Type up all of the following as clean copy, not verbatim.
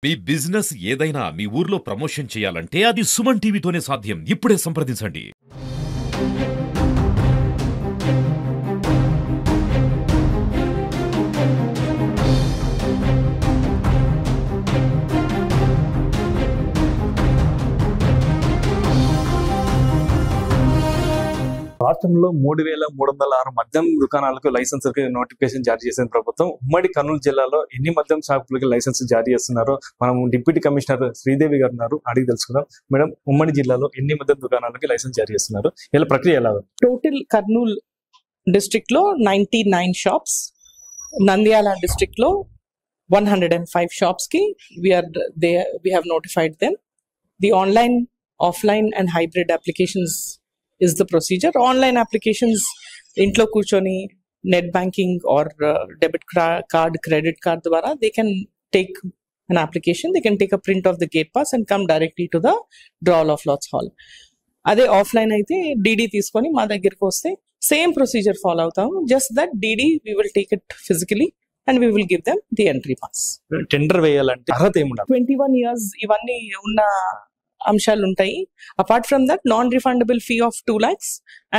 మీ business ఏదైనా మీ ఊర్లో promotion చేయాలంటే అది సుమన్ టీవీతోనే సాధ్యం. ఇప్పుడే సంప్రదించండి. రాష్ట్రంలో 3,306 మద్యం దుకాణాలకు లైసెన్స్ నోటిఫికేషన్ జారీ చేసిన ప్రభుత్వం ఉమ్మడి కర్నూలు జిల్లాలో ఎన్ని మద్యం షాపులకి లైసెన్స్ జారీ చేస్తున్నారో మనం డిప్యూటీ కమిషనర్ శ్రీదేవి గారు ఉన్నారు, అడిగి తెలుసుకుందాం. మేడం, ఉమ్మడి జిల్లాలో ఎన్ని మద్యం దుకాణాలకి లైసెన్స్ జారీ చేస్తున్నారు, ఇలా ప్రక్రియ ఎలా ఉంది? టోటల్ కర్నూల్ డిస్ట్రిక్ట్ లో 99 షాప్స్, నంద్యాల డిస్ట్రిక్ట్ లో 105 షాప్స్ కి we have notified them. The online, offline and hybrid applications is the procedure. Online applications intlo కూర్చొని net banking or debit card, credit card ద్వారా they can take an application, they can take a print of the gate pass and come directly to the drawal of lots hall. అదే offline అయితే DD తీసుకొని మా దగ్గరికి వస్తే same procedure follow అవుతాము. Just that DD we will take it physically and we will give them the entry pass. Tender వేయాలంటే అర్హత ఏముండాలి? 21 years ఇవన్నీ ఉన్న అంశాలు ఉంటాయి. Apart from that non refundable fee of 2 lakhs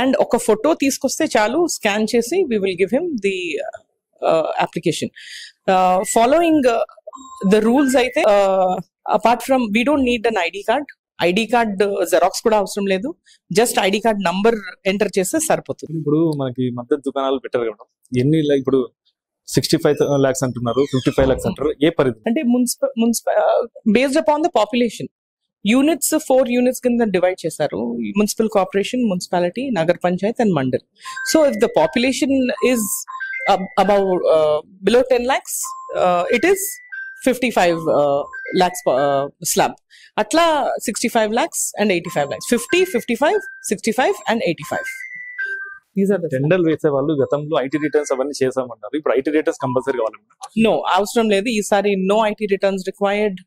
and ఒక ఫోటో తీసుకొస్తే చాలు, స్కాన్ చేసి we will give him the application. Following the rules అయితే apart from we don't need an ID card xerox కూడా అవసరం లేదు. Just ID card number enter చేస్తే సరిపోతుంది. ఇప్పుడు మనకి మద్యం దుకాణాలు పెట్టారు కదా, ఎన్ని ఇప్పుడు 65 lakhs అంటున్నారు, 55 lakhs అంటారు, ఏ పరిధి? అంటే based upon the population units 4 units కింద డివైడ్ చేశారు. Municipal corporation, municipality, Nagar Panchayat and mandal. So if the population is above below 10 lakhs, it is 55 lakhs slab. అట్లా 65 lakhs and 85 lakhs, 50, 55, 65 and 85. Tender వేసే వాళ్ళు గతంలో ఐటీ రిటర్న్స్ అవన్నీ చేసామన్నారు, ఇప్పుడు ఐటీ రిటర్న్స్ కంపల్సరీ కావాలి? నో, అవసరం లేదు. ఈసారి no IT returns required,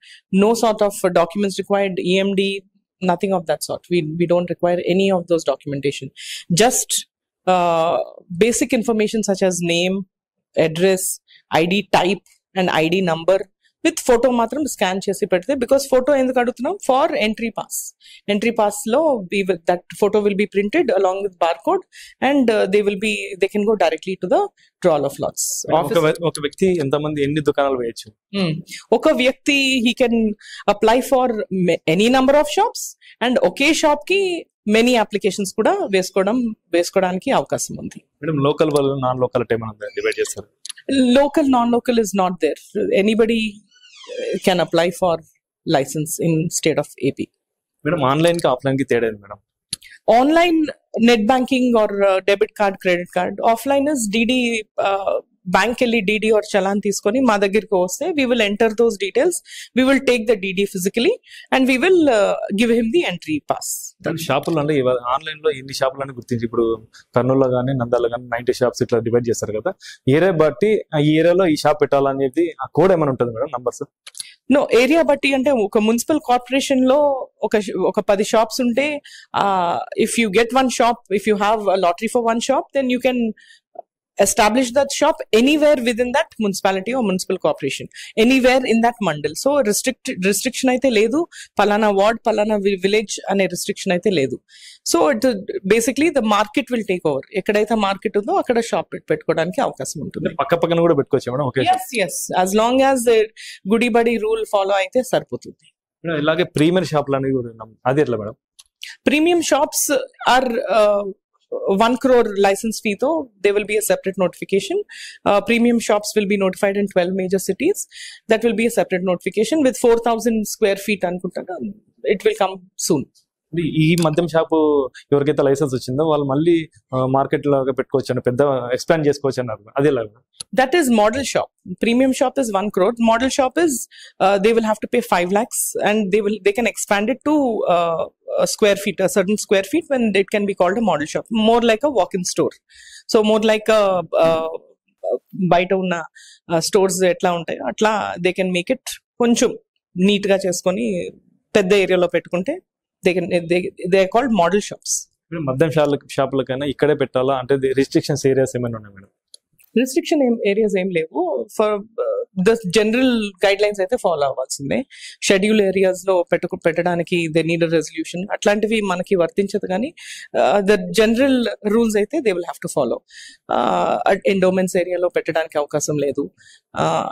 no sort of documents required, EMD, nothing of that sort. We don't require any of those documentation. Just basic information such as name, address, ID type and ID number with photo matram scan chesi pedte. Because photo enduku adugutunam, for entry pass lo that photo will be printed along with barcode and they can go directly to the drawal of lots. ఒక వ్యక్తి ఎంతమంది ఎన్ని దుకాణాలు వేయొచ్చు? ఒక వ్యక్తి he can apply for any number of shops and okay shop కి many applications కూడా వేసుకోవడానికి అవకాశం ఉంది. మేడం, లోకల్ వాళ్ళు నాన్ లోకల్ ఏమైనా డివైడ్ చేస్తారు? Local, non-local is not there. Anybody can apply for license in state of AP. Madam, online ki offline ki teda madam? Online net banking or debit card, credit card. Offline is DD, bank kelli DD or chalan తీసుకొని మా దగ్గరికి వస్తే we will enter those details, we will take the DD physically and we will give him the entry pass. షాపులు అంటే online లో ఎన్ని షాపులు అని గుర్తించి, ఇప్పుడు కర్నూలులో కానీ నంద్యాలలో కానీ 90 షాప్స్ ఇట్లా డివైడ్ చేస్తారు కదా, ఏరియా బట్టి ఈ ఏరియాలో ఈ షాప్ పెట్టాలని చెప్పి ఆ కోడ్ ఏమైనా ఉంటుంది మేడం, నంబర్స్? నో, ఏరియా బట్టి అంటే ఒక మున్సిపల్ కార్పొరేషన్ లో ఒక 10 షాప్స్ ఉంటే, if you get 1 shop, if you have a lottery for 1 shop, then you can establish that shop anywhere within that municipality or municipal corporation, anywhere in that mandal. So restriction aithe ledu, palana ward, palana village ane restriction aithe ledu. So basically the market will take over. ekkadaithe market undo akkada shop pettukodaniki avakasam untundi. పక్క పక్కన కూడా పెట్టుకోవచ్చు madam? Okay, yes, as long as the goody badi rule follow aithe sarpotundi. ఇలాగే premium షాపులు అనేవి కూడా అది ఎట్లా madam? Premium shops are 1 crore license fee though, there will be a separate notification. Premium shops will be notified in 12 major cities. That will be a separate notification with 4,000 square feet anukunta. It will come soon. ఈ మద్యం shop ఎవరికైతే licence వచ్చిందో వాళ్ళు మళ్ళీ market లాగా పెట్టుకోవచ్చు అని, పెద్ద ఎక్స్పాండ్ చేసుకోవచ్చు అన్నారు, అదే లాగా? That is model shop. Premium shop is 1 crore. Model shop is they will have to pay 5 lakhs and they can expand it to a certain square feet when it can be called a model shop. More like a walk-in store. So more like a బయట ఉన్న stores ఎట్లా ఉంటాయో అట్లా they can make it కొంచెం neat గా చేసుకొని పెద్ద ఏరియాలో పెట్టుకుంటే they are called model shops. మద్యం షాపులకైనా ఇక్కడే పెట్టాలా అంటే రిస్ట్రిక్షన్స్ ఏరియాస్ ఏమైనా ఉన్నాయి మేడం? Restriction areas ఏం లేవు. For the general guidelines అయితే ఫాలో అవ్వాల్సిందే. షెడ్యూల్ ఏరియాస్ లో పెట్టడానికి దే నీడ్ రెజల్యూషన్ అట్లాంటివి మనకి వర్తించదు, కానీ ద జనరల్ రూల్స్ అయితే they will have to follow. Endowments ఏరియాలో పెట్టడానికి అవకాశం లేదు,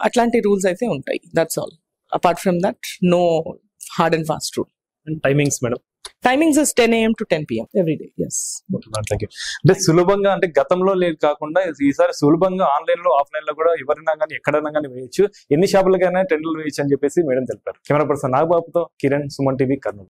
అట్లాంటి రూల్స్ అయితే ఉంటాయి. That's all. Apart from that no hard and fast rule. Timings madam? Timings is 10 a.m. to 10 p.m. every day. Yes. Thank you. అంటే సులభంగా, అంటే గతంలో లేదు కాకుండా ఈసారి సులభంగా ఆన్లైన్ లో ఆఫ్లైన్ లో కూడా ఎవరైనా కానీ ఎక్కడైనా కానీ వేయచ్చు, ఎన్ని షాపులకైనా టెండర్లు వేయచ్చు అని చెప్పేసి మేడం తెలిపారు. కెమెరా పర్సన్ నాగబాబుతో కిరణ్, సుమన్ టీవీ, కర్నూలు.